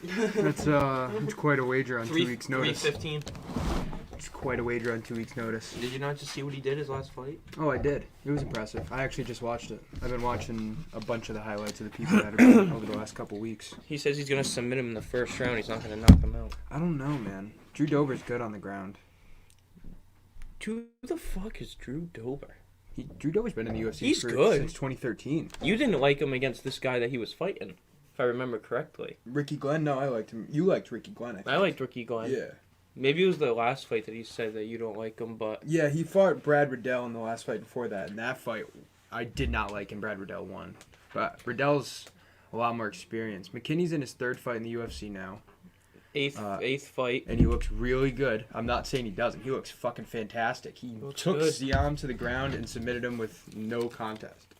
That's quite a wager on 2 weeks' notice. 315. It's quite a wager on 2 weeks' notice. Did you not just see what he did his last fight? Oh, I did. It was impressive. I actually just watched it. I've been watching a bunch of the highlights of the people that have been over the last couple weeks. He says he's going to submit him in the first round. He's not going to knock him out. I don't know, man. Drew Dober's good on the ground. Who the fuck is Drew Dober? Drew Dober's been in the UFC He's good. since 2013. You didn't like him against this guy that he was fighting, if I remember correctly. Ricky Glenn? No, I liked him. You liked Ricky Glenn, I think. I liked Ricky Glenn. Yeah. Maybe it was the last fight that he said that you don't like him, but... Yeah, he fought Brad Riddell in the last fight before that. And that fight, I did not like, and Brad Riddell won. But Riddell's a lot more experienced. McKinney's in his third fight in the UFC now. Eighth fight. And he looks really good. I'm not saying he doesn't. He looks fucking fantastic. He took good. Ziam to the ground and submitted him with no contest.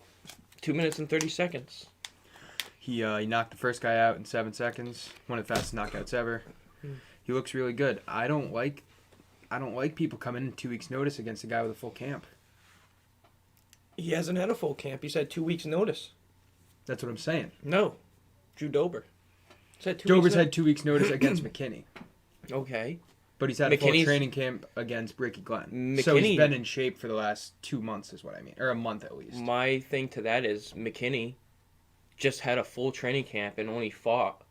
2 minutes and 30 seconds. He knocked the first guy out in 7 seconds. One of the fastest knockouts ever. He looks really good. I don't like people coming in 2 weeks' notice against a guy with a full camp. He hasn't had a full camp. He's had 2 weeks' notice. That's what I'm saying. No. Drew Dober. Dober's had 2 weeks' notice against McKinney. Okay. But he's had a full training camp against Ricky Glenn. So he's been in shape for the last 2 months is what I mean. Or a month at least. My thing to that is McKinney just had a full training camp and only fought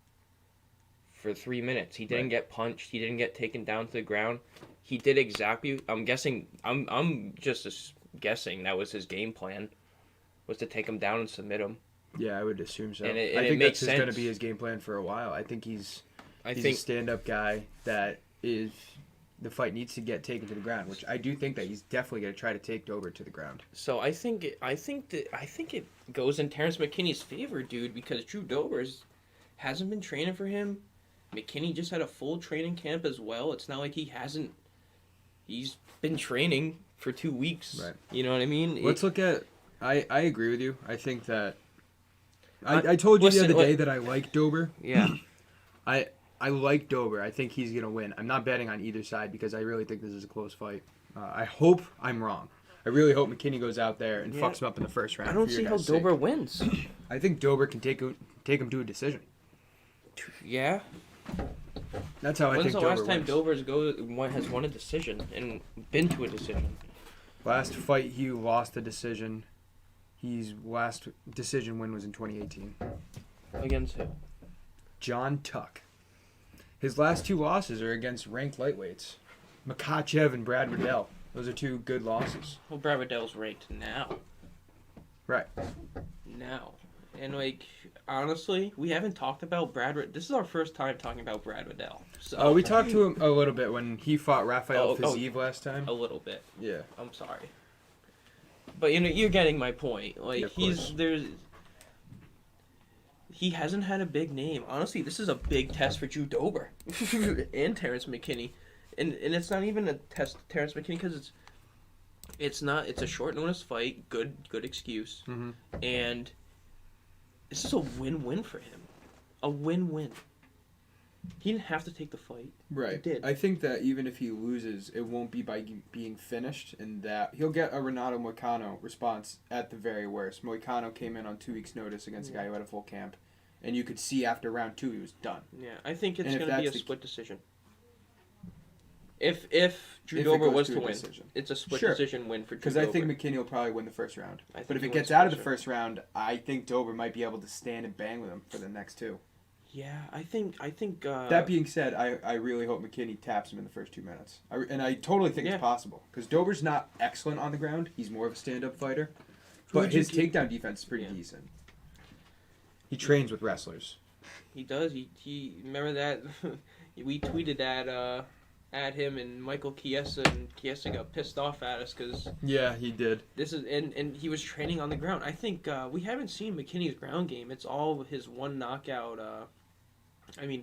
for 3 minutes. He didn't get punched. He didn't get taken down to the ground. He did exactly... I'm guessing... I'm just guessing that was his game plan. Was to take him down and submit him. Yeah, I would assume so. And I think that's going to be his game plan for a while. I think he's a stand-up guy that is... The fight needs to get taken to the ground, which I do think that he's definitely going to try to take Dober to the ground. So I think it goes in Terrence McKinney's favor, dude, because Drew Dober hasn't been training for him. McKinney just had a full training camp as well. It's not like he's been training for 2 weeks. Right. You know what I mean? Let's look at... I agree with you. I think that... I told you the other day that I like Dober. Yeah. I like Dober. I think he's going to win. I'm not betting on either side because I really think this is a close fight. I hope I'm wrong. I really hope McKinney goes out there and fucks him up in the first round. I don't see how Dober wins. I think Dober can take him to a decision. Yeah. That's how I think Dober wins. When's the last time Dober has won a decision and been to a decision? Last fight he lost a decision. His last decision win was in 2018. Against who? John Tuck. His last 2 losses are against ranked lightweights. Makhachev and Brad Riddell. Those are 2 good losses. Well, Brad Riddell's ranked now. Right. Now. And, honestly, we haven't talked about Brad Riddell. This is our first time talking about Brad Riddell. So. We talked to him a little bit when he fought Rafael Fiziev last time. A little bit. Yeah. I'm sorry. But, you're getting my point. He hasn't had a big name. Honestly, this is a big test for Drew Dober and Terrence McKinney. And it's not even a test to Terrence McKinney because it's a short notice fight, good excuse. Mm-hmm. And this is a win-win for him. A win-win. He didn't have to take the fight. Right. He did. I think that even if he loses, it won't be by being finished, and that he'll get a Renato Moicano response at the very worst. Moicano came in on 2 weeks' notice against a guy who had a full camp, and you could see after round 2 he was done. Yeah, I think it's going to be a split decision. If Drew Dober was to win, it's a split decision win for Drew Dober. Because I think McKinney will probably win the first round. But if it gets out of the first round, I think Dober might be able to stand and bang with him for the next 2. Yeah, I think. That being said, I really hope McKinney taps him in the first 2 minutes. I totally think it's possible. Because Dober's not excellent on the ground. He's more of a stand-up fighter. But his takedown defense is pretty decent. He trains with wrestlers. He does. He remember that? We tweeted at him and Michael Chiesa, and Chiesa got pissed off at us because... Yeah, he did. And he was training on the ground. I think we haven't seen McKinney's ground game. It's all his one knockout...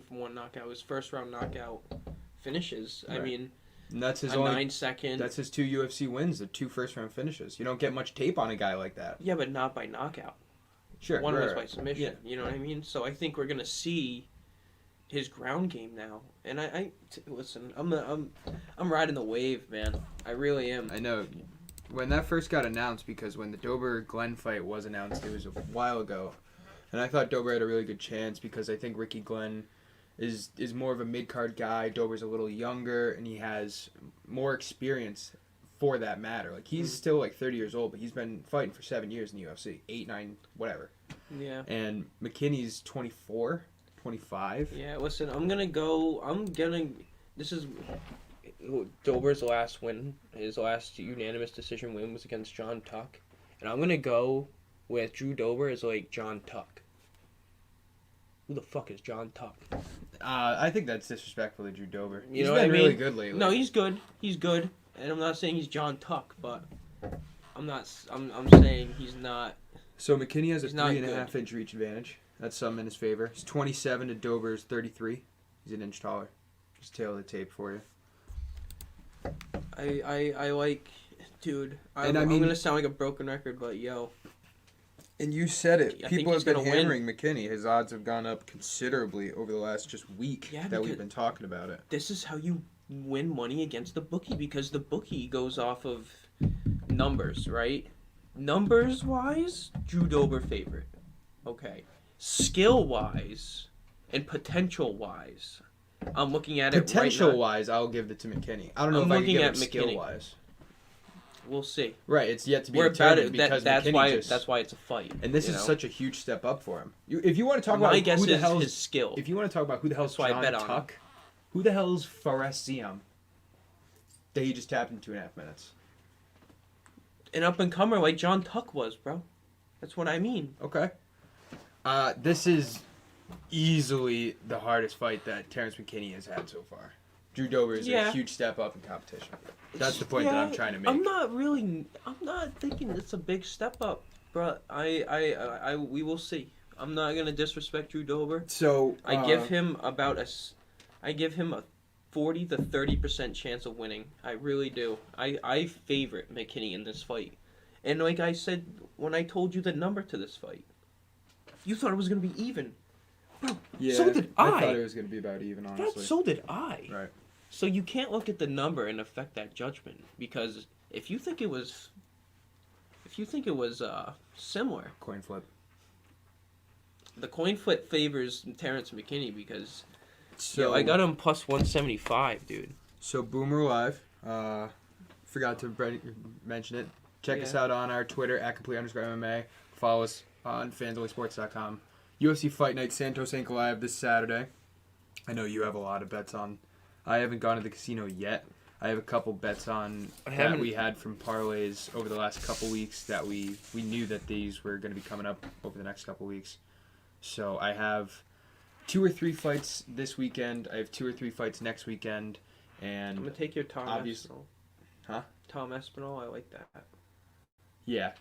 one knockout, his first round knockout finishes. Right. And that's his 9-second. That's his 2 UFC wins, the 2 first round finishes. You don't get much tape on a guy like that. Yeah, but not by knockout. Sure. One was by submission. Yeah. You know what I mean? So I think we're gonna see his ground game now. And listen, I'm riding the wave, man. I really am. I know. When that first got announced, because when the Dober Glenn fight was announced, it was a while ago. And I thought Dober had a really good chance because I think Ricky Glenn is more of a mid-card guy. Dober's a little younger, and he has more experience for that matter. Like, he's still, 30 years old, but he's been fighting for 7 years in the UFC. 8, 9, whatever. Yeah. And McKinney's 24, 25. Yeah, listen, this is Dober's last win. His last unanimous decision win was against John Tuck. And I'm going to go with Drew Dober as, John Tuck. Who the fuck is John Tuck? I think that's disrespectful to Drew Dober. He's been really good lately. No, he's good. He's good. And I'm not saying he's John Tuck, but I'm saying he's not. So McKinney has a 3.5 inch reach advantage. That's something in his favor. He's 27 to Dober's 33. He's an inch taller. Just tail of the tape for you. I like, dude. I'm gonna sound like a broken record, but yo. And you said it. People have been hammering win. McKinney. His odds have gone up considerably over the last just week that we've been talking about it. This is how you win money against the bookie, because the bookie goes off of numbers, right? Numbers wise, Drew Dober favorite. Okay. Skill wise and potential wise, I'm looking at it right now. Potential wise, I'll give it to McKinney. I don't know if I can give it skill wise. We'll see. Right, it's yet to be determined because that's why it's a fight. And this is such a huge step up for him. If you want to talk about who the hell his skill. If you want to talk about who the hell's John Tuck, who the hell's Fares Siam that he just tapped in 2.5 minutes? An up and comer like John Tuck was, bro. That's what I mean. Okay. This is easily the hardest fight that Terrence McKinney has had so far. Drew Dober is a huge step up in competition. That's the point that I'm trying to make. I'm not thinking it's a big step up, bro. We will see. I'm not gonna disrespect Drew Dober. So I give him a 40 to 30% chance of winning. I really do. I favorite McKinney in this fight, and like I said when I told you the number to this fight, you thought it was gonna be even. Bro, yeah, so did I. I thought it was gonna be about even, honestly. So did I. Right. So you can't look at the number and affect that judgment, because if you think it was similar, coin flip. The coin flip favors Terrence McKinney because I got him plus 175, dude. So Boomer Live, forgot to mention it. Check us out on our Twitter at @complete_MMA. Follow us on fansonlysports.com. UFC Fight Night Santos Ankalaev this Saturday. I know you have a lot of bets on. I haven't gone to the casino yet. I have a couple bets on that we had from parlays over the last couple weeks that we knew that these were going to be coming up over the next couple weeks. So I have 2 or 3 fights this weekend. I have 2 or 3 fights next weekend. And I'm going to take your Tom Espinal. Huh? Tom Espinal, I like that. Yeah.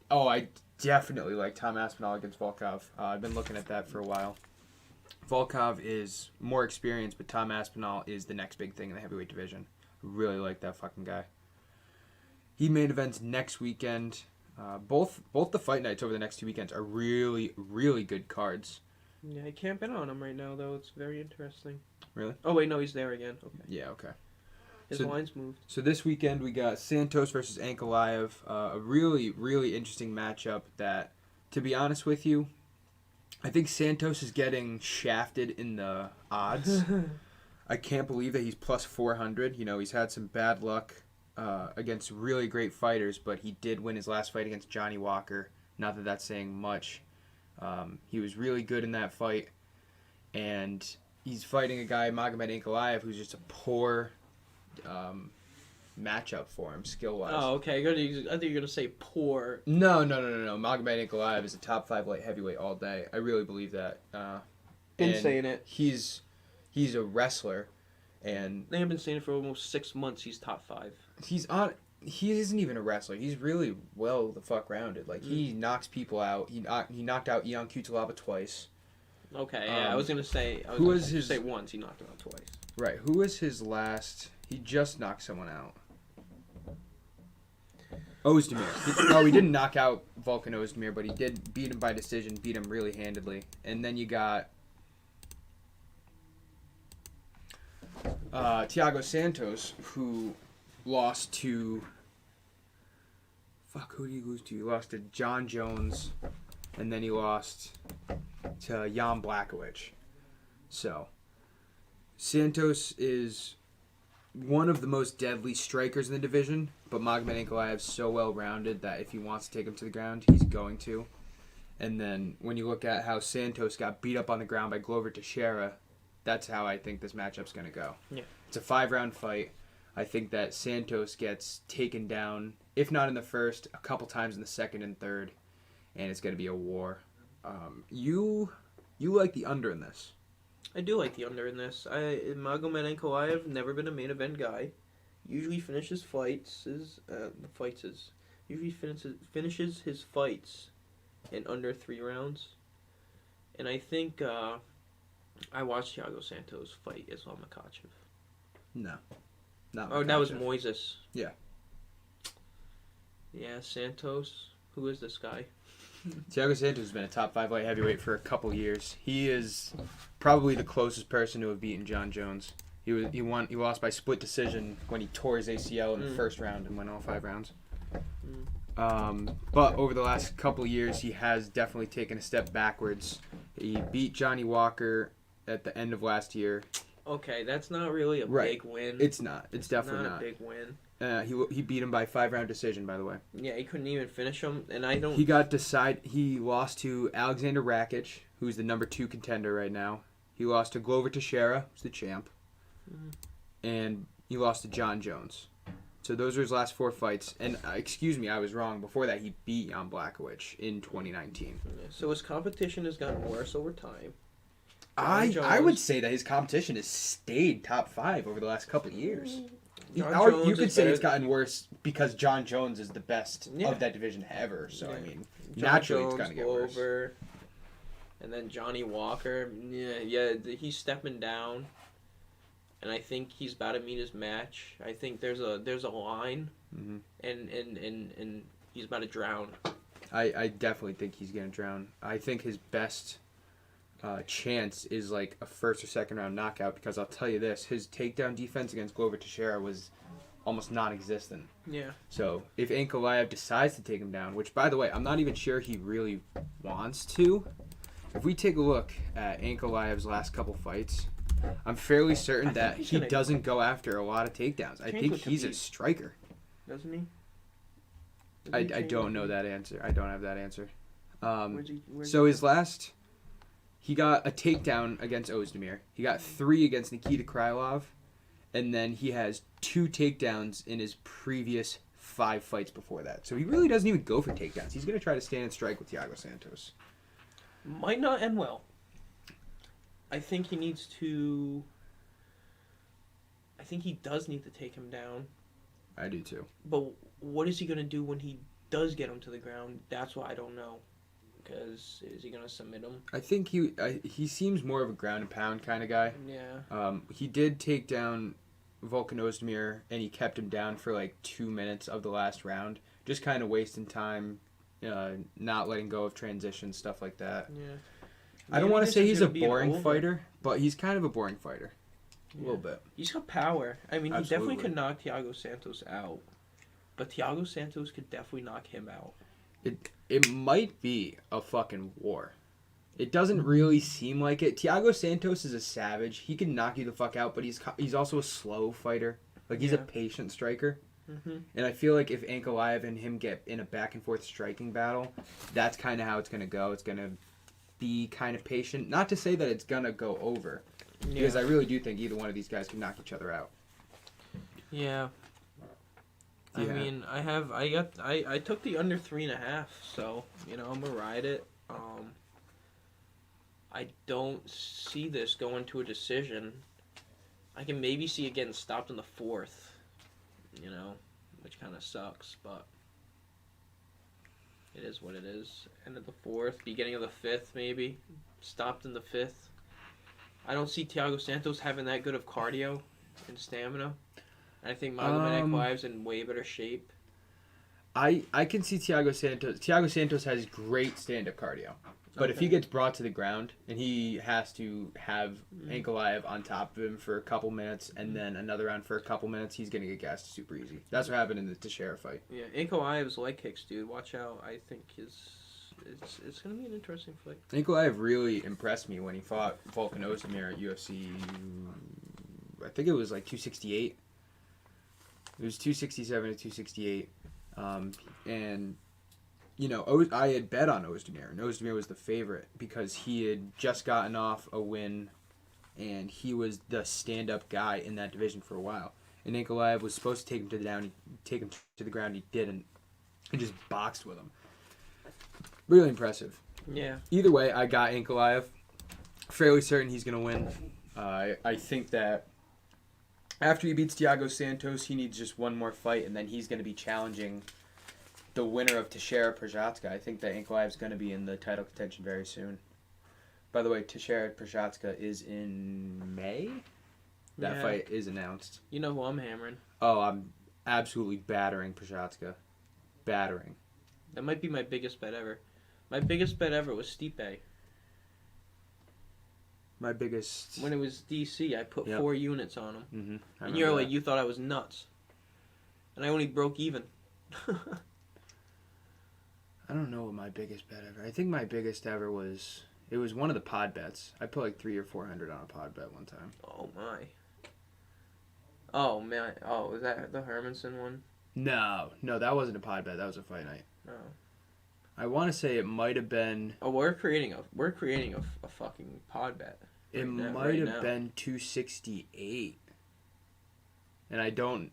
Oh, I definitely like Tom Aspinall against Volkov. I've been looking at that for a while. Volkov is more experienced, but Tom Aspinall is the next big thing in the heavyweight division. Really like that fucking guy. He main events next weekend. Both the fight nights over the next 2 weekends are really, really good cards. Yeah, I can't bet on him right now, though. It's very interesting. Really? Oh, wait, no, he's there again. Okay. Yeah, okay. His line's moved. So this weekend we got Santos versus Ankalaev. A really, really interesting matchup that, to be honest with you, I think Santos is getting shafted in the odds. I can't believe that he's plus 400. You know, he's had some bad luck against really great fighters, but he did win his last fight against Johnny Walker. Not that that's saying much. He was really good in that fight. And he's fighting a guy, Magomed Ankalaev, who's just a poor matchup for him, skill-wise. Oh, okay. I thought you were going to say poor. No. Magomed Ankalaev is a top 5 light heavyweight all day. I really believe that. Been saying it. He's a wrestler, and they have been saying it for almost 6 months. He's top 5. He isn't even a wrestler. He's really well the fuck rounded. Like he knocks people out. He knocked out Ion Cutelaba twice. Okay, yeah. I was gonna say. Who was his? Say once. He knocked him out twice. Right. Who was his last? He just knocked someone out. Ozdemir. He didn't knock out Volkan Ozdemir, but he did beat him by decision. Beat him really handedly. And then you got Thiago Santos, who lost to... Fuck, who did he lose to? He lost to John Jones and then he lost to Jan Blachowicz. So, Santos is one of the most deadly strikers in the division, but Magomed Ankalaev's so well-rounded that if he wants to take him to the ground, he's going to. And then when you look at how Santos got beat up on the ground by Glover Teixeira, that's how I think this matchup's going to go. Yeah. It's a 5-round fight. I think that Santos gets taken down, if not in the first, a couple times in the second and third, and it's going to be a war. You like the under in this. I do like the under in this. Magomed Ankalaev, never been a main event guy. Usually finishes finishes his fights in under 3 rounds. And I think I watched Thiago Santos fight Islam Makhachev. No. Not Oh, Makhachev. that was Moises. Yeah. Yeah, Santos. Who is this guy? Thiago Santos has been a top 5 light heavyweight for a couple years. He is probably the closest person to have beaten John Jones. He lost by split decision when he tore his ACL in the first round and went all 5 rounds. But over the last couple years, he has definitely taken a step backwards. He beat Johnny Walker at the end of last year. Okay, that's not really a big win. It's not. It's definitely not a big win. He beat him by 5-round decision, by the way. Yeah, he couldn't even finish him, and I don't. He lost to Alexander Rakic, who's the number 2 contender right now. He lost to Glover Teixeira, who's the champ, and he lost to John Jones. So those are his last 4 fights. And excuse me, I was wrong. Before that, he beat Jan Blachowicz in 2019. So his competition has gotten worse over time. I would say that his competition has stayed top 5 over the last couple of years. You could say it's gotten worse because John Jones is the best of that division ever. So, I mean, naturally it's going to get worse. And then Johnny Walker, he's stepping down. And I think he's about to meet his match. I think there's a line, and he's about to drown. I definitely think he's going to drown. I think his best chance is like a 1st or 2nd round knockout, because I'll tell you this, his takedown defense against Glover Teixeira was almost non-existent. Yeah. So if Ankalaev decides to take him down, which by the way, I'm not even sure he really wants to, if we take a look at Ankalaev's last couple fights, I'm fairly certain that he doesn't go after a lot of takedowns. I think he's a striker. Doesn't he? I don't know that answer. I don't have that answer. So his last... He got a takedown against Ozdemir. He got 3 against Nikita Krylov. And then he has 2 takedowns in his previous 5 fights before that. So he really doesn't even go for takedowns. He's going to try to stand and strike with Thiago Santos. Might not end well. I think he needs to... I think he does need to take him down. I do too. But what is he going to do when he does get him to the ground? That's what I don't know. Because is he going to submit him? I think he seems more of a ground and pound kind of guy. Yeah. He did take down Volkan Ozdemir, and he kept him down for like 2 minutes of the last round. Just kind of wasting time, not letting go of transitions, stuff like that. Yeah. I don't want to say he's a boring fighter, but he's kind of a boring fighter. A little bit. He's got power. I mean, Absolutely. he definitely could knock Thiago Santos out. But Thiago Santos could definitely knock him out. It might be a fucking war. It doesn't really seem like it. Thiago Santos is a savage. He can knock you the fuck out, but he's also a slow fighter. Like, he's a patient striker. Mm-hmm. And I feel like if Ankalaev and him get in a back-and-forth striking battle, that's kind of how it's going to go. It's going to be kind of patient. Not to say that it's going to go over. Yeah. Because I really do think either one of these guys can knock each other out. Yeah. I mean, I took the under 3.5, so, I'm going to ride it. I don't see this going to a decision. I can maybe see it getting stopped in the 4th, which kind of sucks, but it is what it is. End of the 4th, beginning of the 5th, maybe. Stopped in the 5th. I don't see Thiago Santos having that good of cardio and stamina. I think Magomed Ankalaev's in way better shape. I can see Thiago Santos. Thiago Santos has great stand-up cardio. But if he gets brought to the ground and he has to have Ankalaev on top of him for a couple minutes and then another round for a couple minutes, he's going to get gassed super easy. That's what happened in the Teixeira fight. Yeah, Ankalaev's leg kicks, dude. Watch out. I think It's gonna be an interesting fight. Ankalaev really impressed me when he fought Volkan Ozdemir at UFC. I think it was like 268. It was 267 to 268, and I had bet on Ozdemir, and Ozdemir was the favorite because he had just gotten off a win, and he was the stand-up guy in that division for a while. And Ankalaev was supposed to take him to the ground. He didn't. He just boxed with him. Really impressive. Yeah. Either way, I got Ankalaev. Fairly certain he's gonna win. I think that after he beats Thiago Santos, he needs just one more fight, and then he's going to be challenging the winner of Teixeira Prochazka. I think that Ankalaev's going to be in the title contention very soon. By the way, Teixeira Prochazka is in May? That fight is announced. You know who I'm hammering? Oh, I'm absolutely battering Prochazka. Battering. That might be my biggest bet ever. My biggest bet ever was Stipe. My biggest... When it was DC, I put 4 units on him. Mm-hmm. And you're like, you thought I was nuts. And I only broke even. I don't know what my biggest bet ever... I think my biggest ever was... It was one of the pod bets. I put like 300 or 400 on a pod bet one time. Oh, my. Oh, man. Oh, was that the Hermanson one? No, that wasn't a pod bet. That was a fight night. Oh. I want to say it might have been... Oh, we're creating a fucking pod bet. It might have been 268. And I don't...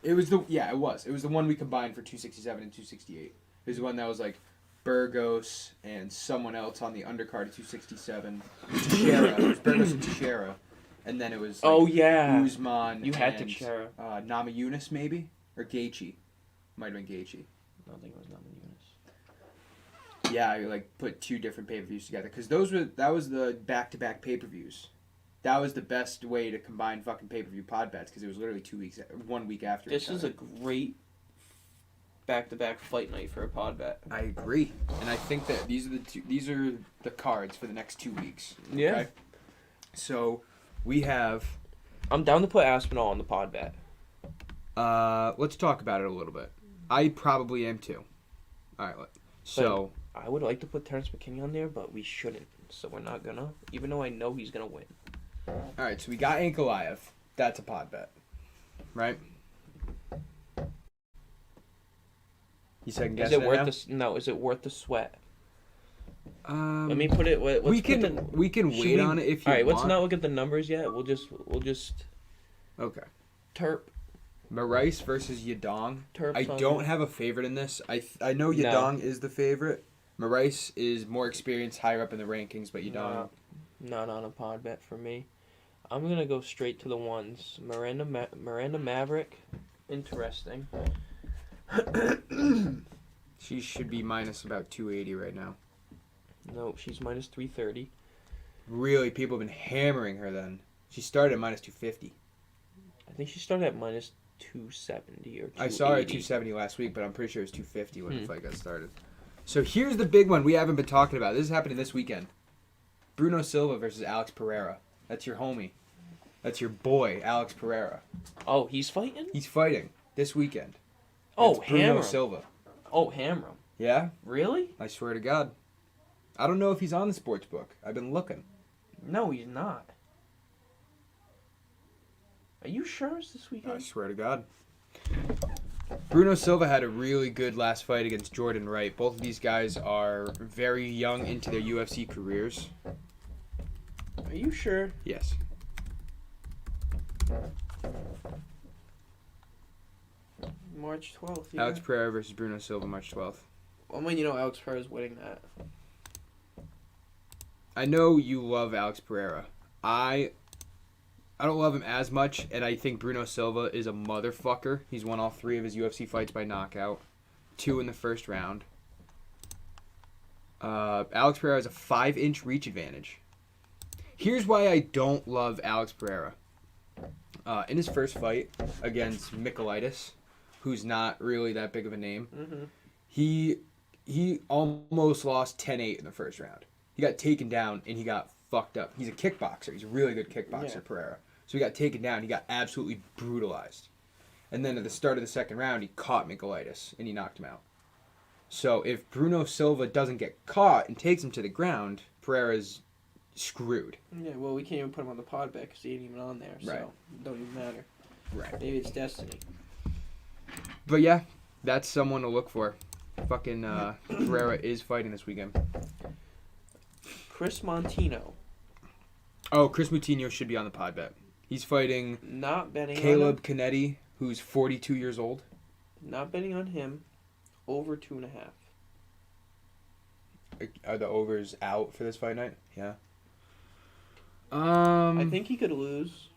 It was the... Yeah, it was. It was the one we combined for 267 and 268. It was the one that was like Burgos and someone else on the undercard of 267. Teixeira. It was Burgos and Teixeira. And then it was like Usman You had and Teixeira. Namajunas maybe? Or Gaethje. Might have been Gaethje. I don't think it was Namajunas. Yeah, I put 2 different pay-per-views together because that was the back-to-back pay-per-views. That was the best way to combine fucking pay-per-view pod bets because it was literally 1 week after. This is a great back-to-back fight night for a pod bet. I agree, and I think that these are the cards for the next 2 weeks. Yeah. Okay? So we have. I'm down to put Aspinall on the pod bet. Let's talk about it a little bit. I probably am too. All right. So. I would like to put Terrence McKinney on there, but we shouldn't. So we're not gonna, even though I know he's gonna win. All right, so we got Ankalaev. That's a pod bet, right? You second guessing it now? Is it worth the sweat? Let Let me put it. We can wait on it if you want. All right, let's not look at the numbers yet. We'll just. Okay. Terp. Marais versus Yadong. Terp's I don't have a favorite in this. I know Yadong is the favorite. Marais is more experienced, higher up in the rankings, but Yadong... Not on a pod bet for me. I'm going to go straight to the ones. Miranda Maverick. Interesting. She should be minus about 280 right now. No, she's minus 330. Really? People have been hammering her then. She started at minus 250. I think she started at minus 270 or 280. I saw her at 270 last week, but I'm pretty sure it was 250 when the fight got started. So here's the big one we haven't been talking about. This is happening this weekend. Bruno Silva versus Alex Pereira. That's your homie. That's your boy, Alex Pereira. Oh, he's fighting? He's fighting this weekend. Oh, Bruno Silva. Oh, hammer him. Yeah? Really? I swear to God. I don't know if he's on the sports book. I've been looking. No, he's not. Are you sure it's this weekend? I swear to God. Bruno Silva had a really good last fight against Jordan Wright. Both of these guys are very young into their UFC careers. Are you sure? Yes. March 12th, yeah. Alex Pereira versus Bruno Silva, March 12th. Well, I mean, you know Alex Pereira's winning that. I know you love Alex Pereira. I don't love him as much, and I think Bruno Silva is a motherfucker. He's won all 3 of his UFC fights by knockout. 2 in the first round. Alex Pereira has a 5-inch reach advantage. Here's why I don't love Alex Pereira. In his first fight against Michaelitis, who's not really that big of a name, he almost lost 10-8 in the first round. He got taken down, and he got fucked up. He's a kickboxer. He's a really good kickboxer, Pereira. So he got taken down. He got absolutely brutalized. And then at the start of the second round, he caught Michaelitis, and he knocked him out. So if Bruno Silva doesn't get caught and takes him to the ground, Pereira's screwed. Yeah, well, we can't even put him on the pod bet because he ain't even on there, so it don't even matter. Right. Maybe it's destiny. But yeah, that's someone to look for. Fucking Pereira is fighting this weekend. Chris Montino. Oh, Chris Moutinho should be on the pod bet. He's fighting Not betting Caleb on him. Canetti, who's 42 years old. Not betting on him. Over 2.5. Are the overs out for this fight night? Yeah. I think he could lose.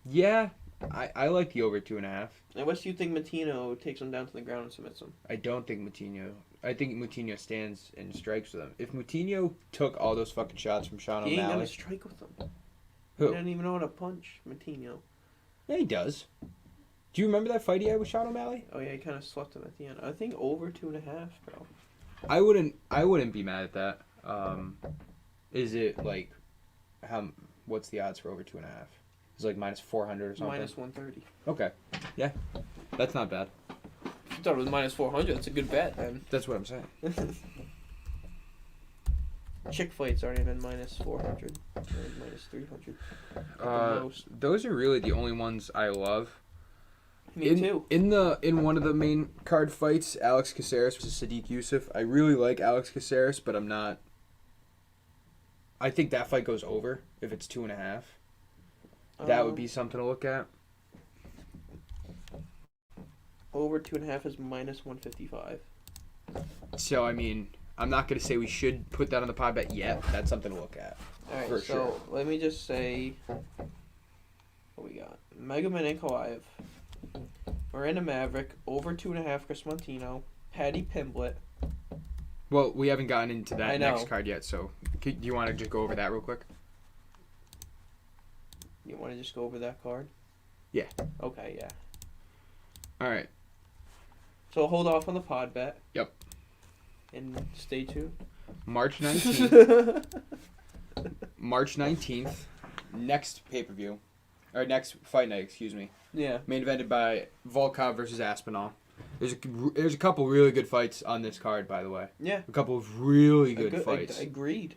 Yeah, I like the over 2.5. Unless you think Matino takes him down to the ground and submits him. I don't think Moutinho. I think Moutinho stands and strikes with him. If Moutinho took all those fucking shots from Sean He ain't O'Malley, gonna strike with him. who? He doesn't even know how to punch, Matino. Yeah, he does. Do you remember that fight he had with Sean O'Malley? Oh yeah, he kind of swept him at the end. I think over 2.5, bro. I wouldn't be mad at that. Is it like, what's the odds for over 2.5? It's like minus 400 or something. Minus 130. Okay, yeah, that's not bad. If you thought it was minus 400, that's a good bet, then. That's what I'm saying. Chick fights aren't even minus 400. They're minus 300. At the most. Those are really the only ones I love. Me too. In one of the main card fights, Alex Caceres versus Sadiq Youssef. I really like Alex Caceres, but I'm not. I think that fight goes over if it's 2.5. That would be something to look at. Over 2.5 is minus 155. So I mean, I'm not gonna say we should put that on the pod bet yet. But that's something to look at. All right, for so sure. let me just say what we got. Megaman Ankalaev. Miranda Maverick, over 2.5 Chris Montino. Patty Pimblett. Well, we haven't gotten into that I know. next card yet, so do you want to just go over that real quick? You want to just go over that card? Yeah. Okay, yeah. All right. So hold off on the pod bet. Yep. And stay tuned. March 19th. March 19th. Next pay-per-view. Or next fight night, excuse me. Yeah. Main evented by Volkov versus Aspinall. There's a couple really good fights on this card, by the way. Yeah. A couple of really good fights. Agreed.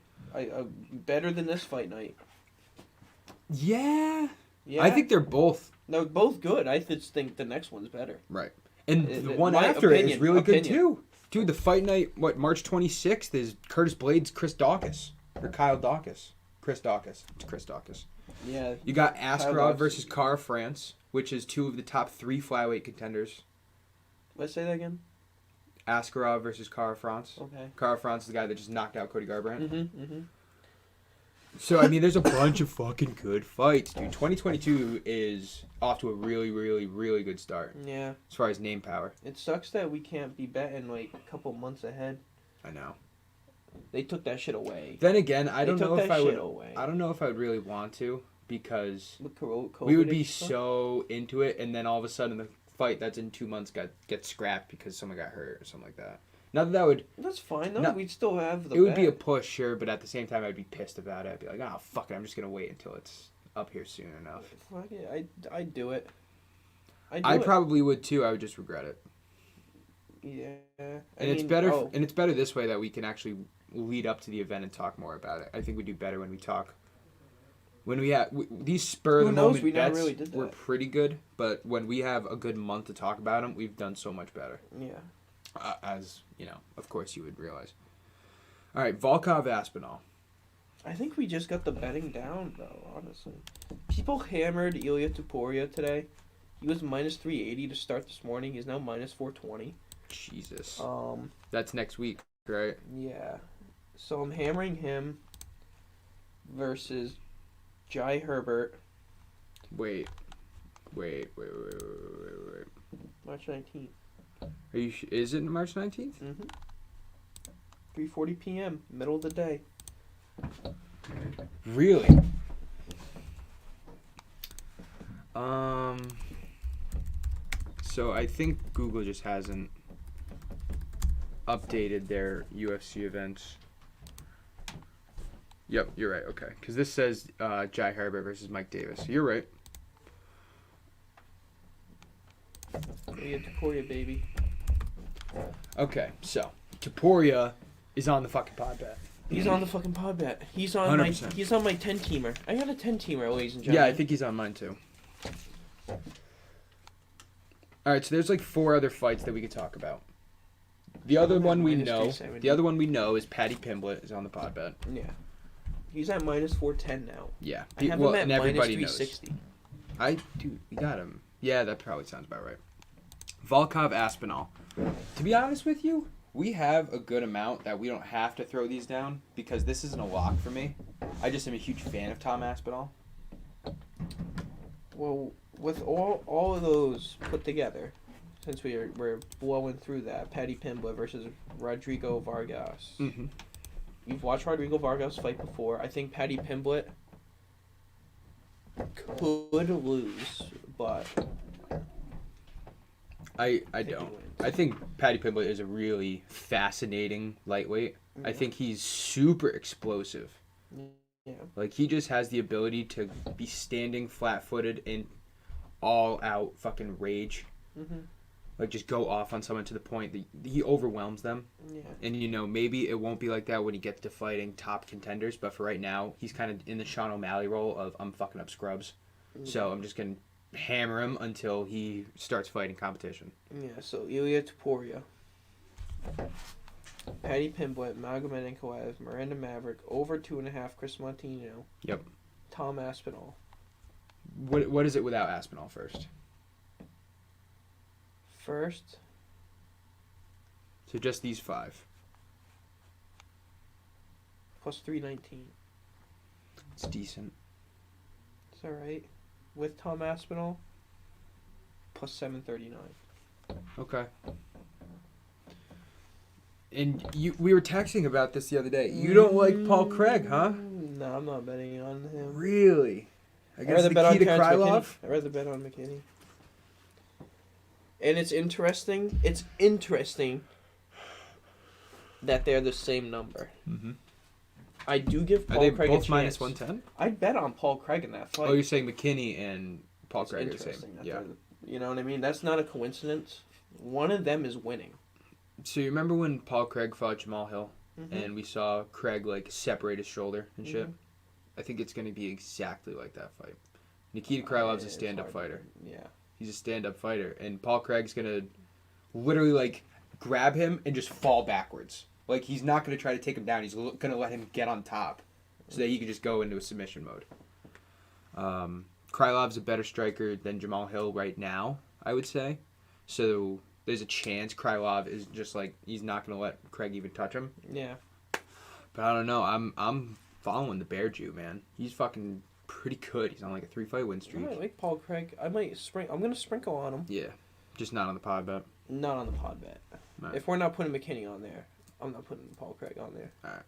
Better than this fight night. Yeah. Yeah. I think they're both. No, both good. I just think the next one's better. Right. And the one my after it is opinion, really good, too. Dude, the fight night, March 26th is Curtis Blades, Chris Dawkins. Or Kyle Dawkins. Chris Dawkins. It's Chris Dawkins. Yeah. You got Askarov versus Cara France, which is two of the top 3 flyweight contenders. Let's say that again. Askarov versus Cara France. Okay. Cara France is the guy that just knocked out Cody Garbrandt. Mm-hmm. So, I mean, there's a bunch of fucking good fights, dude. 2022 is off to a really, really, really good start. Yeah. As far as name power. It sucks that we can't be betting like a couple months ahead. I know. They took that shit away. Then again, I don't know if I would. Away. I don't know if I would really want to, because With COVID we would be and stuff? so into it, and then all of a sudden the fight that's in 2 months gets scrapped because someone got hurt or something like that. Not that would. That's fine though. No, We'd still have the. It would be a bet. push, sure, but at the same time, I'd be pissed about it. I'd be like, oh fuck it, I'm just gonna wait until it's up here soon enough. Fuck it. I'd do it. I probably would too. I would just regret it. Yeah. And it's better. And it's better this way that we can actually lead up to the event and talk more about it. I think we do better when we talk. When we have these spur of the moment We never bets, really did that. we're pretty good. But when we have a good month to talk about them, we've done so much better. Yeah. As you know, of course, you would realize. All right, Volkov Aspinall. I think we just got the betting down though. Honestly, people hammered Ilya Tuporia today. He was minus 380 to start this morning. He's now minus 420. Jesus. That's next week, right? Yeah. So I'm hammering him versus Jai Herbert. Wait. March 19th. Are you? Is it March 19th? 3:40 p.m. Middle of the day. Really? So I think Google just hasn't updated their UFC events. Yep, you're right. Okay, because this says Jai Herbert versus Mike Davis. You're right. We get Topuria, baby. Okay, so Topuria is on the fucking pod bet. He's on the fucking pod bet. He's on 100%. He's on my 10-teamer. I got a 10-teamer, ladies and gentlemen. Yeah, I think he's on mine too. All right, so there's like 4 other fights that we could talk about. The other one we know is Paddy Pimblett is on the pod bet. Yeah. He's at minus 410 now. Yeah. I have him at minus 360. Dude, we got him. Yeah, that probably sounds about right. Volkov Aspinall. To be honest with you, we have a good amount that we don't have to throw these down because this isn't a lock for me. I just am a huge fan of Tom Aspinall. Well, with all of those put together, since we're blowing through that, Paddy Pimblett versus Rodrigo Vargas. Mm-hmm. You've watched Rodrigo Vargas fight before. I think Paddy Pimblett could lose, but I don't. I think Paddy Pimblett is a really fascinating lightweight. Yeah. I think he's super explosive. Yeah. Like, he just has the ability to be standing flat-footed in all-out fucking rage. Mm-hmm. Like, just go off on someone to the point that he overwhelms them. Yeah. And, you know, maybe it won't be like that when he gets to fighting top contenders, but for right now, he's kind of in the Sean O'Malley role of, I'm fucking up scrubs. So I'm just going to hammer him until he starts fighting competition. Yeah, so Ilya Topuria, Paddy Pimblett, Magomed Ankalaev, Miranda Maverick, over 2.5, Chris Montino. Yep. Tom Aspinall. What is it without Aspinall first? First. So just these 5. Plus 319. It's decent. It's alright. With Tom Aspinall, plus 739. Okay. And we were texting about this the other day. You don't like Paul Craig, huh? No, I'm not betting on him. Really? I'd rather bet on Terrence McKinney. I'd rather bet on McKinney. And it's interesting. It's interesting that they're the same number. Mm-hmm. I do give Paul Craig a chance. Both minus 110? I'd bet on Paul Craig in that fight. Oh, you're saying McKinney and Paul Craig are the same. Yeah. You know what I mean? That's not a coincidence. One of them is winning. So you remember when Paul Craig fought Jamal Hill, Mm-hmm. and we saw Craig like separate his shoulder and shit? Mhm. I think it's going to be exactly like that fight. Nikita Krylov's a stand-up fighter. Yeah. He's a stand-up fighter, and Paul Craig's going to literally like grab him and just fall backwards. Like, he's not going to try to take him down. He's going to let him get on top so that he can just go into a submission mode. Krylov's a better striker than Jamal Hill right now, I would say. So there's a chance Krylov is just like, he's not going to let Craig even touch him. Yeah. But I don't know. I'm following the Bear Jew, man. He's fucking pretty good. He's on like a 3-fight win streak. I like Paul Craig. I'm going to sprinkle on him. Yeah. Just not on the pod bet. Not on the pod bet. Right. If we're not putting McKinney on there, I'm not putting Paul Craig on there. All right.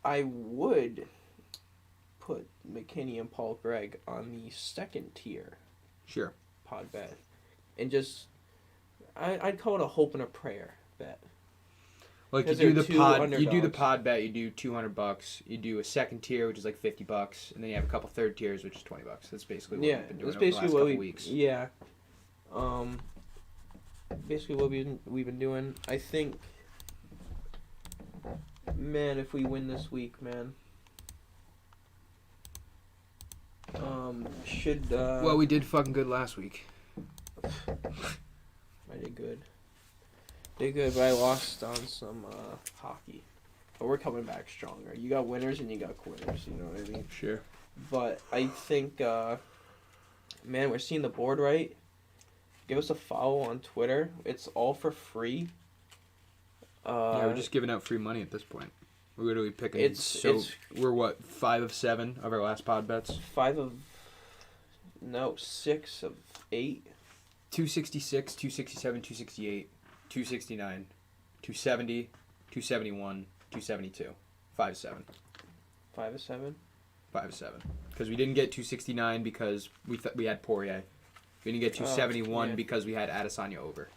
I would put McKinney and Paul Craig on the second tier Sure. pod bet. And just, I'd call it a hope and a prayer bet. Like, you do the pod bet, you do $200, you do a second tier, which is like $50, and then you have a couple third tiers, which is $20. That's basically what we've been doing over the last couple weeks. Yeah. Basically what we've been doing. I think, man, if we win this week, man. Well, we did fucking good last week. I did good. Did good, but I lost on some hockey. But we're coming back stronger. You got winners and you got quitters, you know what I mean? Sure. But I think, man, we're seeing the board right. Give us a follow on Twitter. It's all for free. Yeah, we're just giving out free money at this point. We're literally picking. We're what, 5 of 7 of our last pod bets? 6 of 8. 266, 267, 268, 269, 270, 271, 272. 5 of 7. 5 of 7? 5 of 7. Because we didn't get 269 because we had Poirier. We didn't get 271 because we had Adesanya over.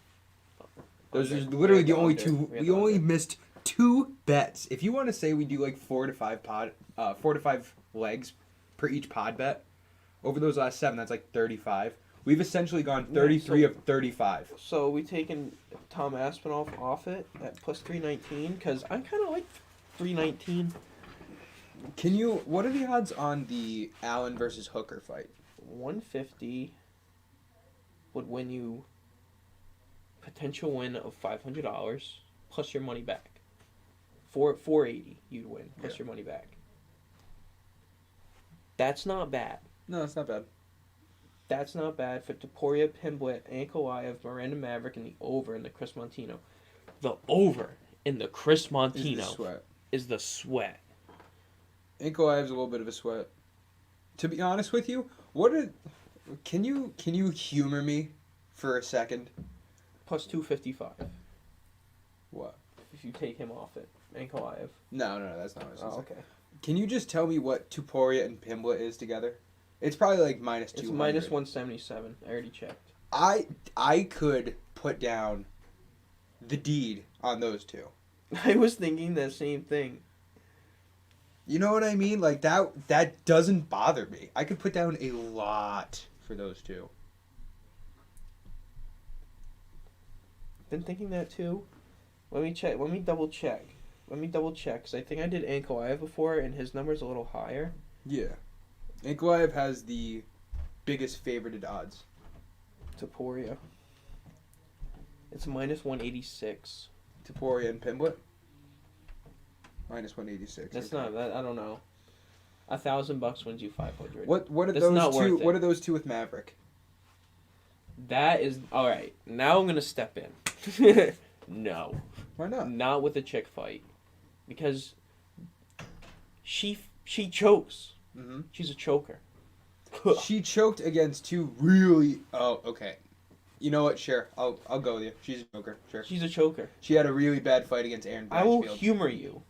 Those are literally the only two. We only missed 2 bets. If you want to say we do like 4 to 5 legs per each pod bet, over those last 7, that's like 35. We've essentially gone 33 of 35. So we taking Tom Aspinall off it at plus 319 because I kind of like 319. What are the odds on the Allen versus Hooker fight? 150 would win you potential win of $500 plus your money back. 480 you'd win plus your money back. That's not bad. No, it's not bad. That's not bad for Topuria, Pimblett, Ankalaev, Miranda Maverick, and the over in the Chris Montino. The over in the Chris Montino is the sweat. Ankalaev's a little bit of a sweat. To be honest with you, can you humor me for a second? Plus 255. What? If you take him off it, Ankalaev. No, that's not what I was going to say. Okay. Can you just tell me what Topuria and Pimblett is together? It's probably like minus 200. It's minus 177. I already checked. I could put down the deed on those two. I was thinking the same thing. You know what I mean? Like that doesn't bother me. I could put down a lot for those two. Been thinking that too. Let me check. Let me double check. Because I think I did Ankalaev before, and his number's a little higher. Yeah. Ankalaev has the biggest favorited odds. Topuria. It's minus 186. Topuria and Pimblett? Minus 186. That's not that. I don't know. $1,000 wins you 500. What are That's those not two? worth it. What are those two with Maverick? That is all right. Now I'm gonna step in. No. Why not? Not with a chick fight, because she chokes. Mm-hmm. She's a choker. She choked against two really. Oh, okay. You know what? Sure, I'll go with you. She's a choker. Sure. She's a choker. She had a really bad fight against Aaron Blanchfield. I will humor you,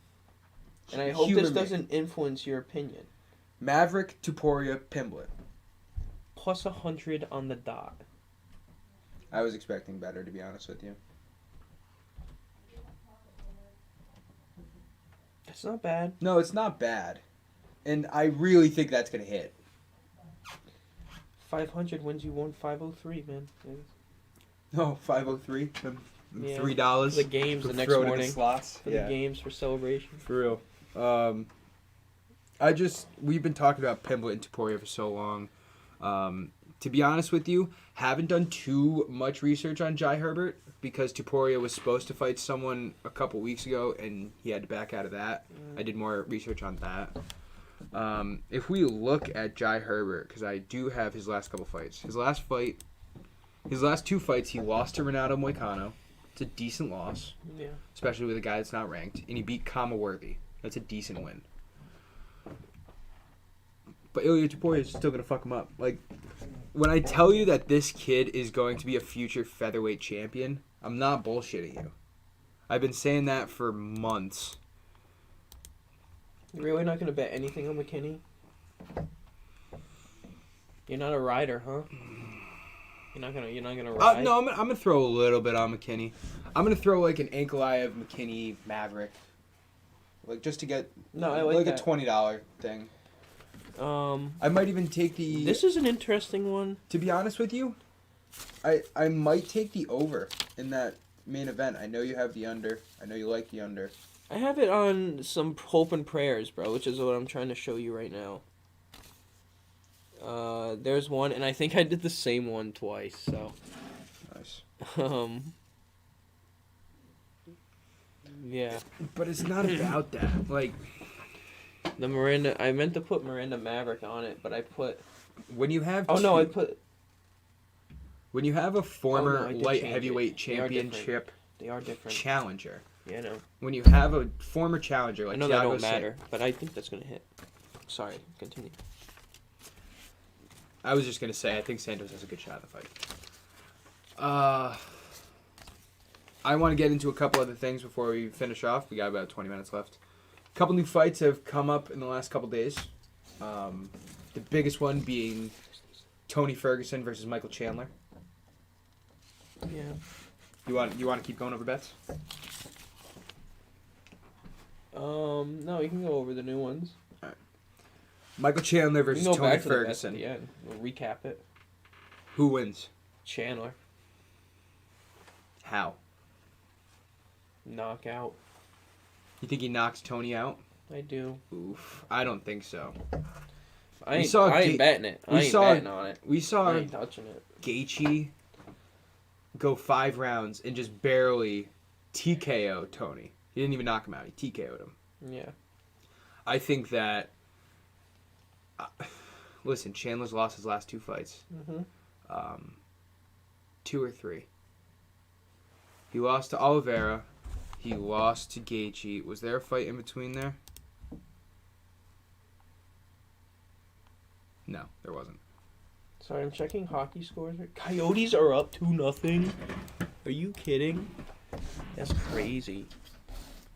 and I hope Humor this me. doesn't influence your opinion. Maverick, Topuria, Pimblett. Plus 100 on the dot. I was expecting better, to be honest with you. That's not bad. No, it's not bad. And I really think that's going to hit. 500 wins you $1,503, man. No, 503. Yeah. $3. For the games the next throw it in morning. the slots. For the games for celebration. For real. We've been talking about Pimblett and Topuria for so long. To be honest with you, haven't done too much research on Jai Herbert because Topuria was supposed to fight someone a couple weeks ago and he had to back out of that. I did more research on that. If we look at Jai Herbert, because I do have his last couple fights. His last two fights, he lost to Renato Moicano. It's a decent loss, Yeah. especially with a guy that's not ranked. And he beat Kama Worthy. That's a decent win. But Ilya Topuria is still going to fuck him up. Like, when I tell you that this kid is going to be a future featherweight champion, I'm not bullshitting you. I've been saying that for months. You're really not going to bet anything on McKinney? You're not a rider, huh? You're not gonna ride? No, I'm gonna throw a little bit on McKinney. I'm gonna throw like an Ankalaev, McKinney, Maverick. Like just to get I like a $20 thing. I might even take the... This is an interesting one. To be honest with you, I might take the over in that main event. I know you have the under. I know you like the under. I have it on some hope and prayers, bro, which is what I'm trying to show you right now. There's one, and I think I did the same one twice, so... Nice. Yeah. But it's not about that. Like... The Miranda... I meant to put Miranda Maverick on it, but I put... When you have... I put... When you have a former I did light change heavyweight it. championship They are different. challenger... Yeah, I know. When you have a former challenger like I know that Thiago don't matter, but I think that's going to hit. Sorry, continue. I was just going to say, I think Santos has a good shot at the fight. I want to get into a couple other things before we finish off. We got about 20 minutes left. A couple new fights have come up in the last couple days. The biggest one being Tony Ferguson versus Michael Chandler. Yeah. You want to keep going over bets? No, you can go over the new ones. Michael Chandler versus We can go Tony back to the bets Ferguson. at the end. We'll recap it. Who wins? Chandler. How? Knockout. You think he knocks Tony out? I do. Oof. I don't think so. I ain't betting it. I ain't betting on it. We saw I ain't touching it. Gaethje go 5 rounds and just barely TKO Tony. He didn't even knock him out. He TKO'd him. Yeah. I think that... listen, Chandler's lost his last 2 fights. Mm-hmm. 2 or 3. He lost to Oliveira. He lost to Gaethje. Was there a fight in between there? No, there wasn't. Sorry, I'm checking hockey scores. Coyotes are up 2-0. Are you kidding? That's crazy.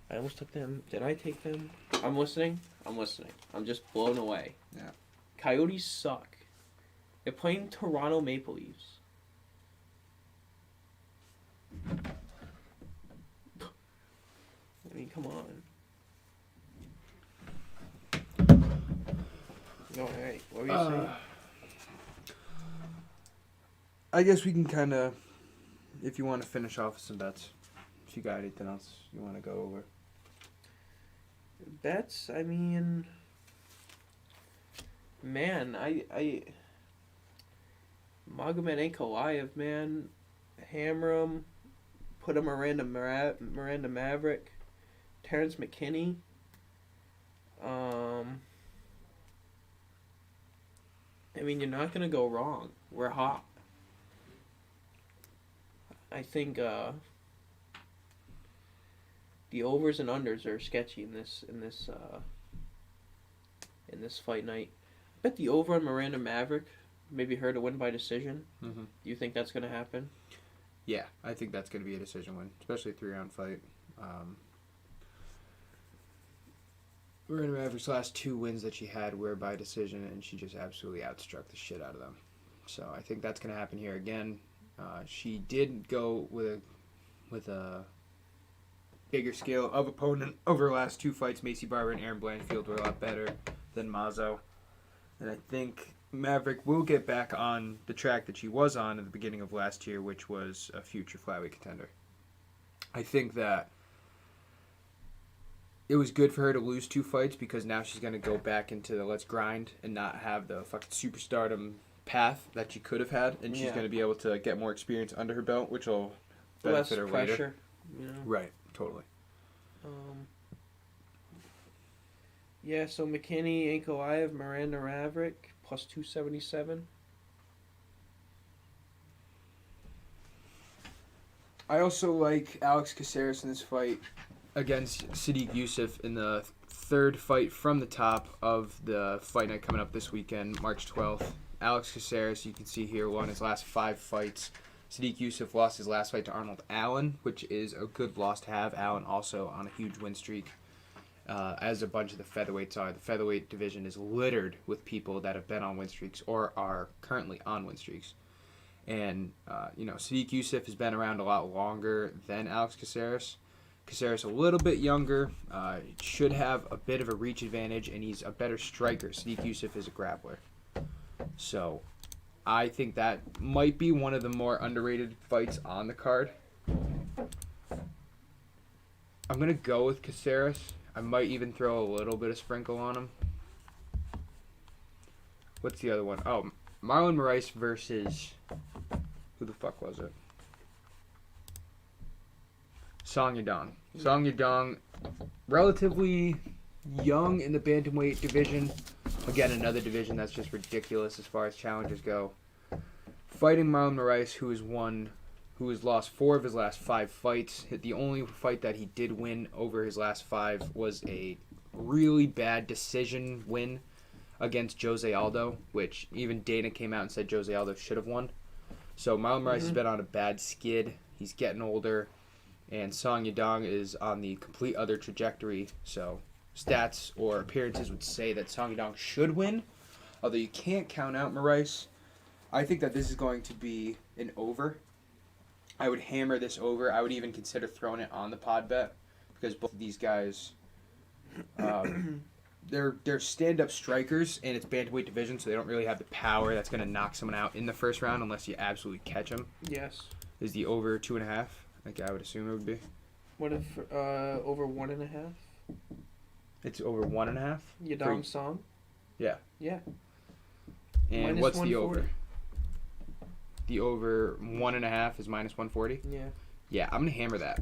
I almost took them. Did I take them? I'm listening. I'm just blown away. Yeah. Coyotes suck. They're playing Toronto Maple Leafs. I mean, come on. All right. What were you saying? I guess we can kind of, if you want to finish off with some bets, if you got anything else you want to go over. Bets? I mean, man, I Magomed Ankalaev, man, hammer him, put a Miranda Maverick, Terrence McKinney. I mean, you're not gonna go wrong. We're hot. I think the overs and unders are sketchy in this fight night. I bet the over on Miranda Maverick, maybe her to win by decision. Mm-hmm. Do you think that's gonna happen? Yeah, I think that's going to be a decision win, especially a 3-round fight. Miranda Maverick's last 2 wins that she had were by decision, and she just absolutely outstruck the shit out of them. So I think that's going to happen here again. She did go with a bigger scale of opponent over her last 2 fights. Macy Barber and Erin Blanchfield were a lot better than Mazo. And I think Maverick will get back on the track that she was on at the beginning of last year, which was a future flyweight contender. I think that it was good for her to lose 2 fights because now she's going to go back into the let's grind and not have the fucking superstardom path that she could have had, and she's going to be able to get more experience under her belt, which will benefit her pressure, later. You know? Right, totally. Yeah, so McKinney, Ankalaev, Miranda Maverick, plus 277. I also like Alex Caceres in this fight against Sadiq Youssef in the 3rd fight from the top of the fight night coming up this weekend, March 12th. Alex Caceres, you can see here, won his last 5 fights. Sadiq Youssef lost his last fight to Arnold Allen, which is a good loss to have. Allen also on a huge win streak, as a bunch of the featherweights are. The featherweight division is littered with people that have been on win streaks or are currently on win streaks. And, Sadiq Youssef has been around a lot longer than Alex Caceres. Caceres a little bit younger, should have a bit of a reach advantage, and he's a better striker. Sadiq Youssef is a grappler. So I think that might be one of the more underrated fights on the card. I'm going to go with Caceres. I might even throw a little bit of sprinkle on him. What's the other one? Oh, Marlon Moraes versus... who the fuck was it? Song Yadong. Song Yadong, relatively young in the bantamweight division. Again, another division that's just ridiculous as far as challengers go. Fighting Marlon Moraes, who has lost 4 of his last 5 fights. The only fight that he did win over his last 5 was a really bad decision win against Jose Aldo, which even Dana came out and said Jose Aldo should have won. So Marlon Moraes has been on a bad skid. He's getting older. And Song Yadong is on the complete other trajectory. So stats or appearances would say that Song Yadong should win. Although you can't count out Moraes. I think that this is going to be an over. I would hammer this over. I would even consider throwing it on the pod bet. Because both of these guys they're stand-up strikers, and it's bantamweight division, so they don't really have the power that's going to knock someone out in the first round unless you absolutely catch them. Yes. Is the over 2.5? Like I would assume it would be. What if over 1.5? It's over 1.5. Yadong Song. Yeah. Yeah. And what's the over? The over 1.5 is -140. Yeah. Yeah, I'm gonna hammer that.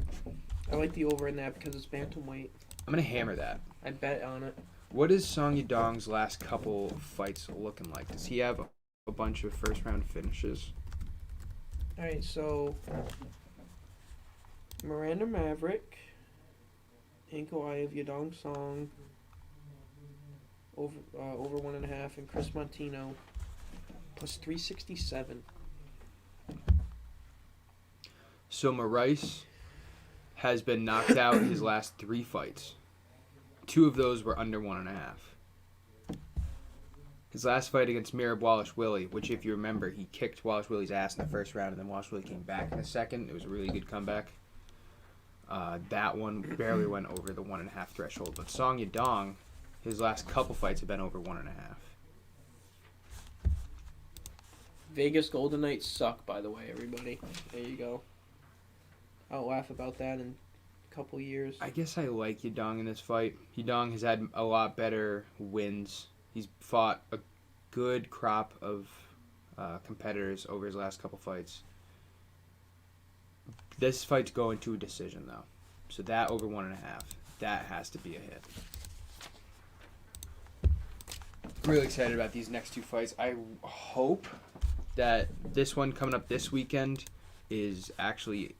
I like the over in that because it's bantamweight. I'm gonna hammer that. I'd bet on it. What is Song Yadong's last couple fights looking like? Does he have a bunch of first round finishes? All right, so Miranda Maverick, Anko Eye of Yadong Song, over 1.5, and Chris Montino plus 367. So Maurice has been knocked out his last 3 fights. 2 of those were under 1.5. His last fight against Merab Wallace-Willie, which if you remember, he kicked Wallace-Willie's ass in the first round, and then Wallace-Willie came back in the second. It was a really good comeback. That one barely went over the 1.5 threshold. But Song Yadong, his last couple fights have been over 1.5. Vegas Golden Knights suck, by the way, everybody. There you go. I'll laugh about that in a couple years. I guess I like Yadong in this fight. Yadong has had a lot better wins. He's fought a good crop of competitors over his last couple fights. This fight's going to a decision, though. So that over 1.5, that has to be a hit. I'm really excited about these next 2 fights. I hope that this one coming up this weekend is actually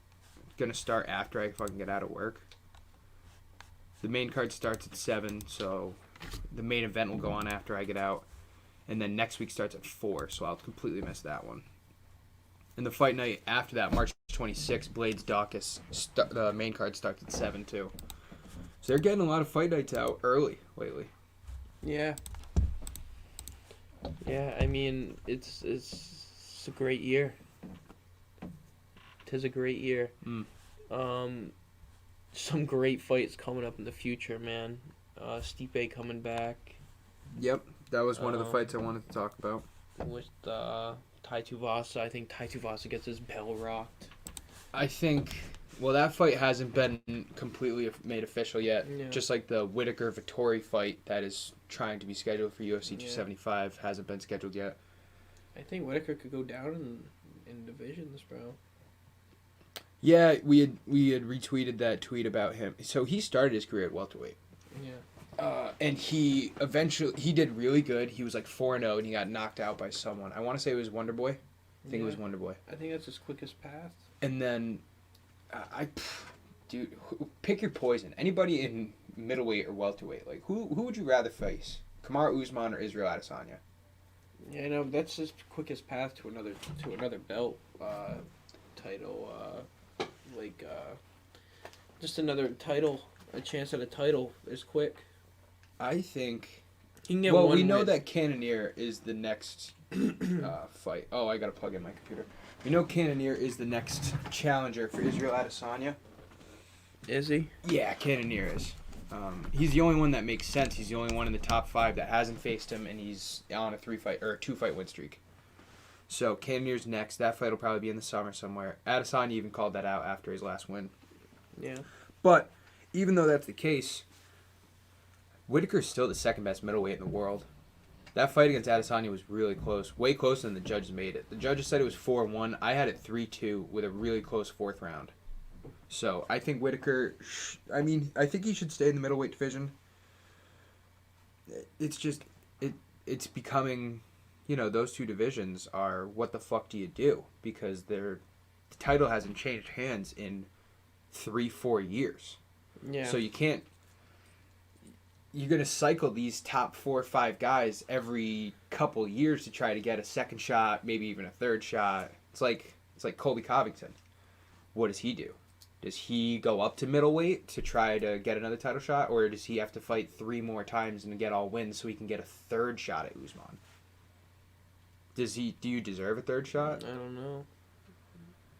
going to start after I fucking get out of work. The main card starts at 7, so the main event will go on after I get out. And then next week starts at 4, so I'll completely miss that one. And the fight night after that, March 26th, Blades Dawkins, the main card starts at 7 too. So they're getting a lot of fight nights out early lately. Yeah. Yeah, I mean, it's a great year. 'Tis a great year. Some great fights coming up in the future, man. Stipe coming back. Yep, that was one of the fights I wanted to talk about. With Tai Tuivasa. I think Tai Tuivasa gets his bell rocked. I think, well, that fight hasn't been completely made official yet. Yeah. Just like the Whittaker-Vettori fight that is trying to be scheduled for UFC 275 hasn't been scheduled yet. I think Whittaker could go down in divisions, bro. Yeah, we had retweeted that tweet about him. So he started his career at welterweight. Yeah. And he did really good. He was like 4-0 and he got knocked out by someone. I want to say it was Wonderboy. I think it was Wonderboy. I think that's his quickest path. And then, dude, pick your poison. Anybody in middleweight or welterweight, like who would you rather face? Kamaru Usman or Israel Adesanya? Yeah, no, that's his quickest path to another belt title. Just another title, a chance at a title is quick. I think. He can get well, one we know win. that Cannonier is the next fight. Oh, I gotta plug in my computer. We know Cannonier is the next challenger for Israel Adesanya. Is he? Yeah, Cannonier is. He's the only one that makes sense. He's the only one in the top 5 that hasn't faced him, and he's on a 2-fight win streak. So Cannonier's next. That fight will probably be in the summer somewhere. Adesanya even called that out after his last win. Yeah. But even though that's the case, Whittaker's still the second best middleweight in the world. That fight against Adesanya was really close. Way closer than the judges made it. The judges said it was 4-1. I had it 3-2 with a really close 4th round. So I think Whittaker, I think he should stay in the middleweight division. It's just, it's becoming, those 2 divisions are what the fuck do you do? Because the title hasn't changed hands in 3-4 years. Yeah. So you can't, you're going to cycle these top 4 or 5 guys every couple years to try to get a second shot, maybe even a third shot. It's like Colby Covington. What does he do? Does he go up to middleweight to try to get another title shot, or does he have to fight 3 more times and get all wins so he can get a third shot at Usman? Do you deserve a third shot? I don't know.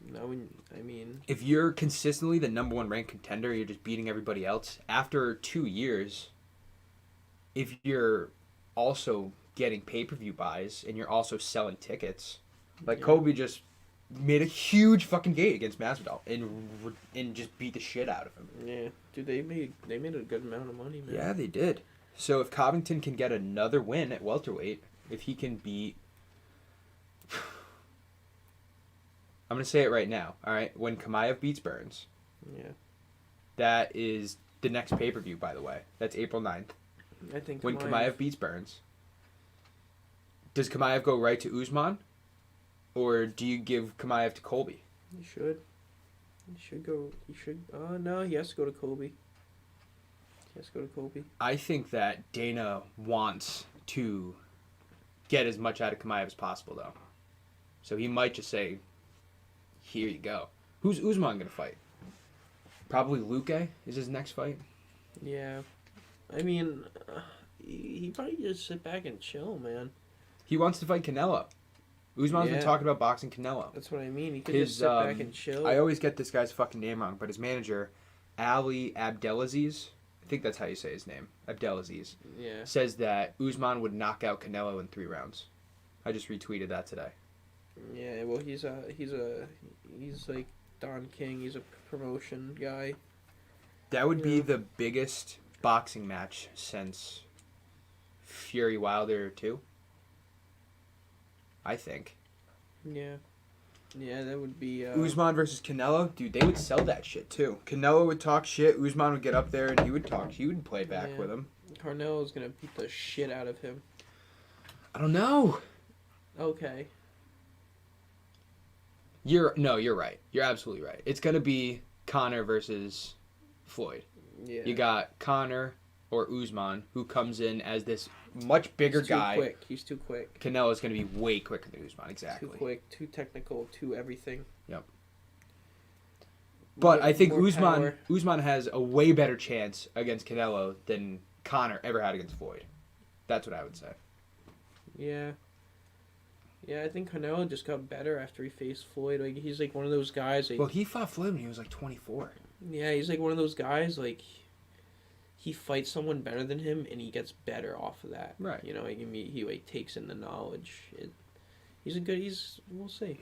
No, I mean, if you're consistently the number 1 ranked contender, you're just beating everybody else. After 2 years, if you're also getting pay-per-view buys and you're also selling tickets, like Kobe just made a huge fucking gate against Masvidal and just beat the shit out of him. Yeah, dude, they made a good amount of money, man. Yeah, they did. So if Covington can get another win at welterweight, if he can beat, I'm gonna say it right now. All right, when Chimaev beats Burns, that is the next pay-per-view. By the way, that's April 9th. I think when Chimaev beats Burns, does Chimaev go right to Usman, or do you give Chimaev to Colby? He should. He should go. No, he has to go to Colby. I think that Dana wants to get as much out of Chimaev as possible, though. So he might just say, here you go. Who's Usman going to fight? Probably Luque is his next fight. Yeah. I mean, he probably just sit back and chill, man. He wants to fight Canelo. Usman's been talking about boxing Canelo. That's what I mean. He could just sit back and chill. I always get this guy's fucking name wrong, but his manager, Ali Abdelaziz, I think that's how you say his name, Abdelaziz, says that Usman would knock out Canelo in 3 rounds. I just retweeted that today. Yeah, well, he's like Don King. He's a promotion guy. That would be the biggest boxing match since Fury Wilder 2. I think. Yeah. Yeah, that would be... Usman versus Canelo? Dude, they would sell that shit, too. Canelo would talk shit, Usman would get up there, and he would play back with him. Canelo's gonna beat the shit out of him. I don't know. Okay. You're right. You're absolutely right. It's gonna be Conor versus Floyd. Yeah. You got Conor or Usman, who comes in as this much bigger guy. He's too quick. Canelo's going to be way quicker than Usman, exactly. Too quick, too technical, too everything. Yep. But I think Usman has a way better chance against Canelo than Conor ever had against Floyd. That's what I would say. Yeah. Yeah, I think Canelo just got better after he faced Floyd. Like, he's like one of those guys. Like, well, he fought Floyd when he was like 24. Yeah, he's like one of those guys, like, he fights someone better than him, and he gets better off of that. Right. You know, like, he like, takes in the knowledge. We'll see.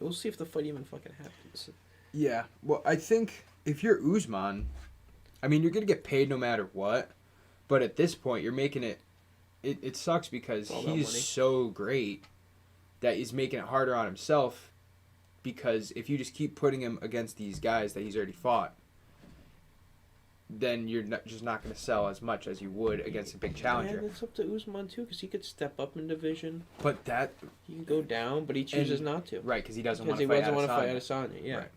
We'll see if the fight even fucking happens. Yeah. Well, I think if you're Usman, I mean, you're going to get paid no matter what, but at this point, you're making it sucks because he's so great that he's making it harder on himself, because if you just keep putting him against these guys that he's already fought, then you're just not going to sell as much as you would against a big challenger. And it's up to Usman, too, because he could step up in division. But he can go down, but he chooses not to. Right, because he doesn't want to fight Adesanya. Yeah. Right.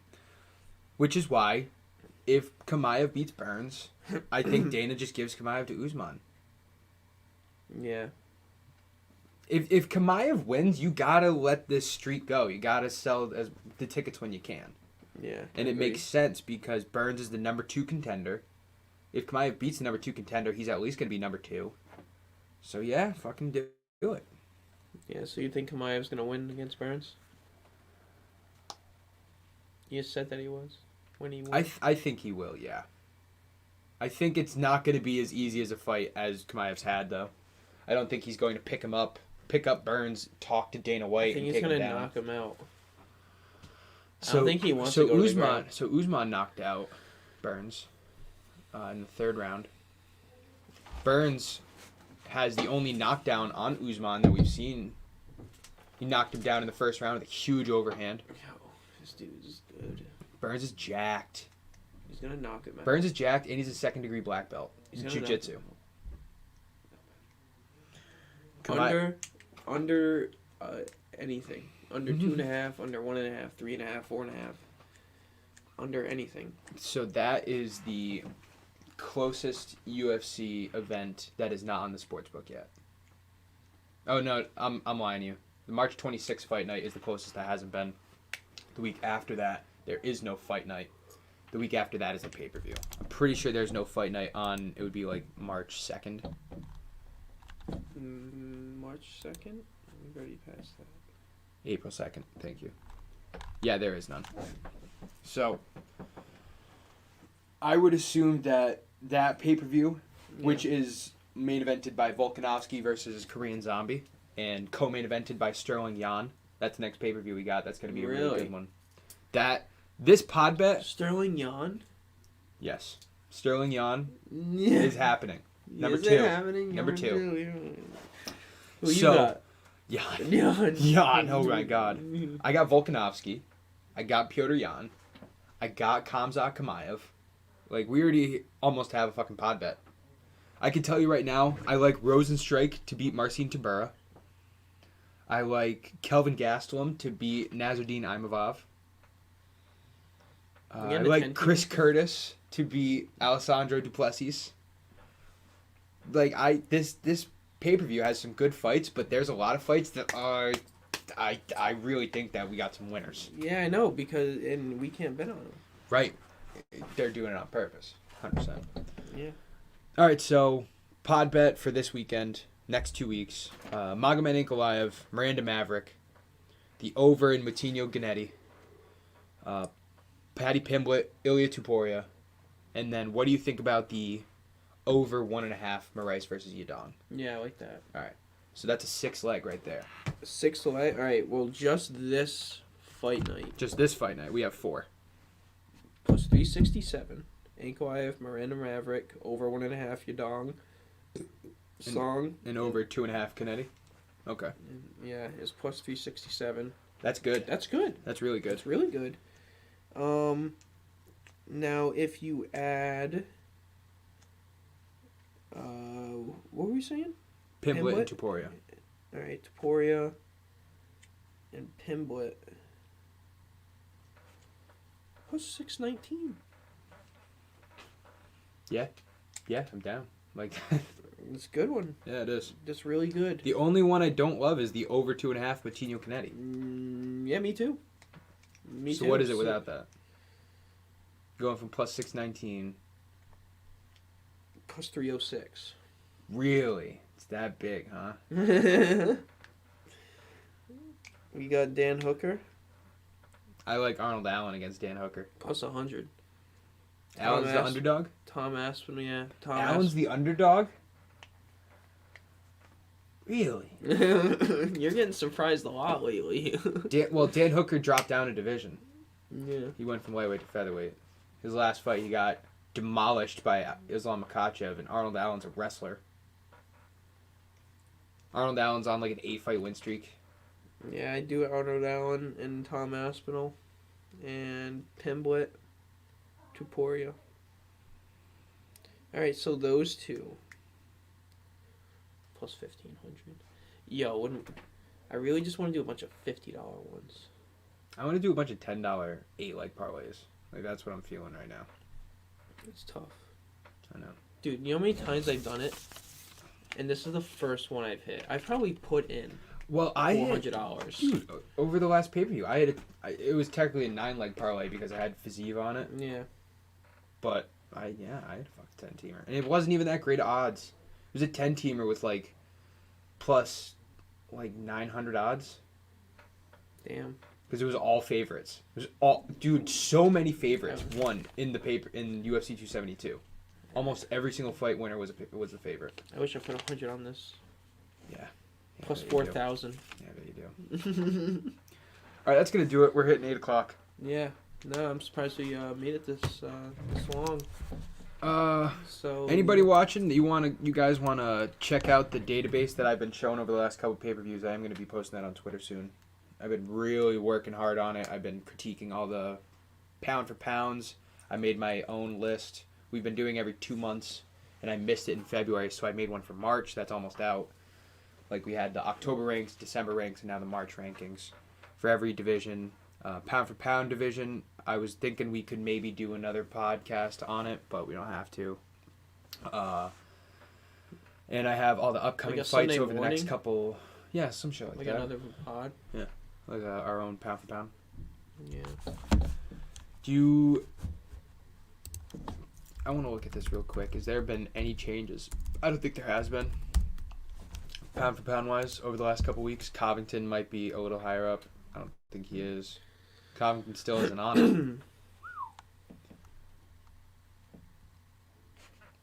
Which is why, if Chimaev beats Burns, I think Dana just gives Chimaev to Usman. Yeah. If Chimaev wins, you got to let this streak go. You got to sell the tickets when you can. Yeah. And it makes sense because Burns is the number 2 contender. If Chimaev beats the number 2 contender, he's at least going to be number 2. So, yeah, fucking do it. Yeah, so you think Chimaev's going to win against Burns? You said that he was when he won. I think he will, yeah. I think it's not going to be as easy as a fight as Chimaev's had, though. I don't think he's going to pick up Burns, talk to Dana White, and take him down. I think he's going to knock him out. So, I don't think he wants to go to the ground. So Usman knocked out Burns in the 3rd round. Burns has the only knockdown on Usman that we've seen. He knocked him down in the 1st round with a huge overhand. Yo, this dude is good. Burns is jacked. He's going to knock him out. Burns is jacked, and he's a 2nd-degree black belt in jiu-jitsu. Under anything. Under 2.5, under 1.5, 3.5, 4.5. Under anything. So that is the closest UFC event that is not on the sportsbook yet. Oh no, I'm lying to you. The March 26th fight night is the closest that hasn't been. The week after that, there is no fight night. The week after that is a pay-per-view. I'm pretty sure there's no fight night on, it would be like March 2nd. March 2nd? We've already passed that. April 2nd, thank you. Yeah, there is none. So, I would assume that pay-per-view, which is main evented by Volkanovski versus Korean Zombie, and co-main evented by Sterling Yan. That's the next pay-per-view we got. That's going to be a really good one. This pod bet... Sterling Yan? Yes. Sterling Yan is happening. Number two. Number two. Who you got? Yan. Oh my God. I got Volkanovski. I got Pyotr Yan. I got Khamzat Chimaev. Like, we already almost have a fucking pod bet. I can tell you right now, I like Rosenstrike to beat Marcin Tybura. I like Kelvin Gastelum to beat Nasruddin Imavov. I like Chris Curtis to beat Alessandro Duplessis. Like, this pay-per-view has some good fights, but there's a lot of fights that are... I really think that we got some winners. Yeah, I know, and we can't bet on them. Right. They're doing it on purpose. 100%. Yeah. All right, so pod bet for this weekend, next 2 weeks. Magomed Ankalaev, Miranda Maverick, the over in Matinho Gennady, Paddy Pimblett, Ilya Tuporia, and then what do you think about the over 1.5 Moraes versus Yadong? Yeah, I like that. All right. So that's a 6 leg right there. 6 leg? All right, well, just this fight night. Just this fight night. We have 4. Plus 367. Ankalaev, Miranda Maverick, over 1.5 Yadong. Song. And over 2.5 Kennedy. Okay. Yeah, it's plus 367. That's good. That's good. That's really good. That's really good. Now, if you add... what were we saying? Pimblett and Tuporia. All right, Tuporia and Pimblett. Plus 619. Yeah, I'm down. Like, it's a good one. Yeah, it is. That's really good. The only one I don't love is the over 2.5 Matinho Kennedy. Yeah, me too. So what is it without that? Going from plus 619. Plus 306. Really? It's that big, huh? We got Dan Hooker. I like Arnold Allen against Dan Hooker. Plus 100. Allen's the underdog? Tom Aspen, yeah. Allen's the underdog? Really? You're getting surprised a lot lately. Dan Hooker dropped down a division. Yeah. He went from lightweight to featherweight. His last fight, he got demolished by Islam Makhachev, and Arnold Allen's a wrestler. Arnold Allen's on like an 8-fight win streak. Yeah, I do Arnold Allen and Tom Aspinall and Pimblett, Tuporia. All right, so those two plus 1,500. Yo, I really just want to do a bunch of $50 ones. I want to do a bunch of $10 8-leg parlays. Like, that's what I'm feeling right now. It's tough. I know. Dude, you know how many times I've done it? And this is the first one I've hit. I probably put in $400. Dude, over the last pay-per-view, it was technically a 9-leg parlay because I had Fazeev on it. Yeah. But, I had a fucking 10-teamer. And it wasn't even that great of odds. It was a 10-teamer with, like, plus, like, 900 odds. Damn. Because it was all favorites. It was all... Dude, so many favorites won in UFC 272. Almost every single fight winner was a favorite. I wish I put 100 on this. Yeah. Plus 4,000. Yeah, there you do. All right, that's gonna do it. We're hitting 8 o'clock. Yeah. No, I'm surprised we made it this long. So anybody watching, you guys wanna check out the database that I've been showing over the last couple pay-per-views? I am gonna be posting that on Twitter soon. I've been really working hard on it. I've been critiquing all the pound for pounds. I made my own list. We've been doing every 2 months, and I missed it in February, so I made one for March. That's almost out. Like, we had the October ranks, December ranks, and now the March rankings for every division. Pound for pound division, I was thinking we could maybe do another podcast on it, but we don't have to. And I have all the upcoming fights Sunday over morning? the next couple... Yeah, some show like that. Another pod? Yeah, like our own pound for pound. Yeah. I want to look at this real quick. Has there been any changes? I don't think there has been. Pound for pound wise, over the last couple weeks, Covington might be a little higher up. I don't think he is. Covington still isn't on it.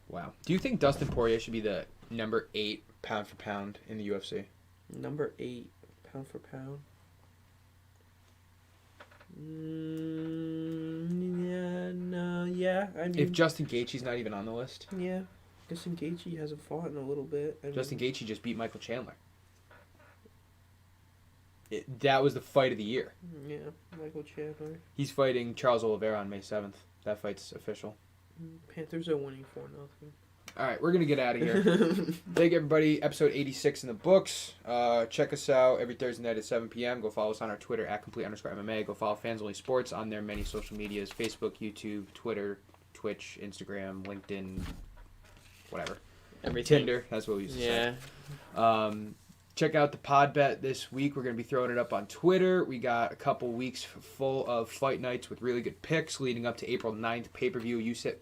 Wow. Do you think Dustin Poirier should be the number 8 pound for pound in the UFC? Number 8 pound for pound. Yeah. I mean, If Justin Gaethje's not even on the list, yeah, Justin Gaethje hasn't fought in a little bit. Justin Gaethje just beat Michael Chandler. That was the fight of the year. Yeah, Michael Chandler. He's fighting Charles Oliveira on May 7th. That fight's official. Panthers are winning 4-0. All right, we're going to get out of here. Thank everybody. Episode 86 in the books. Check us out every Thursday night at 7 p.m. Go follow us on our Twitter at @complete_MMA. Go follow Fans Only Sports on their many social medias: Facebook, YouTube, Twitter, Twitch, Instagram, LinkedIn, whatever. Everything. Tinder, that's what we used to Yeah. say. Check out the pod bet this week. We're going to be throwing it up on Twitter. We got a couple weeks full of fight nights with really good picks leading up to April 9th pay-per-view UFC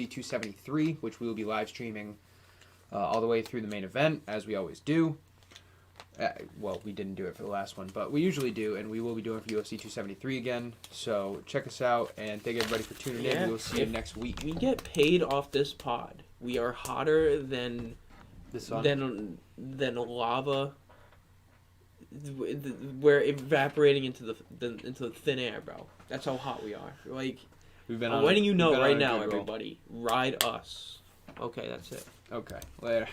273, which we will be live streaming all the way through the main event, as we always do. Well, we didn't do it for the last one, but we usually do, and we will be doing it for UFC 273 again. So check us out, and thank everybody for tuning in. We will see you next week. We get paid off this pod. We are hotter than The sun. than lava. We're evaporating into the thin air, bro. That's how hot we are. Like, We've been I'm on letting a- you we've know been on right a now, good roll. everybody. Ride us. Okay, that's it. Okay, later.